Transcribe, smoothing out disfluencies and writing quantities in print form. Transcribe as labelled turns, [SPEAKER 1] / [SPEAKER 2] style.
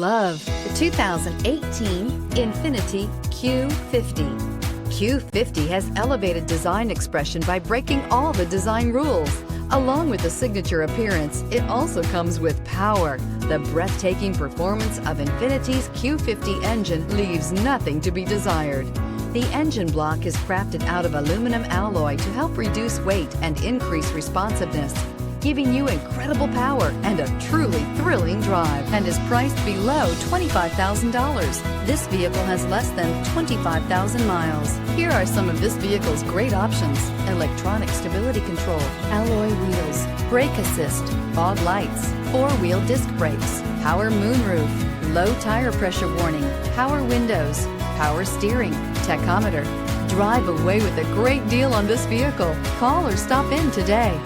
[SPEAKER 1] Love the 2018 Infiniti Q50. Q50 has elevated design expression by breaking all the design rules. Along with the signature appearance, it also comes with power. The breathtaking performance of Infiniti's Q50 engine leaves nothing to be desired. The engine block is crafted out of aluminum alloy to help reduce weight and increase responsiveness, giving you incredible power and a truly thrilling drive, and is priced below $25,000. This vehicle has less than 25,000 miles. Here are some of this vehicle's great options: electronic stability control, alloy wheels, brake assist, fog lights, four-wheel disc brakes, power moonroof, low tire pressure warning, power windows, power steering, tachometer. Drive away with a great deal on this vehicle. Call or stop in today.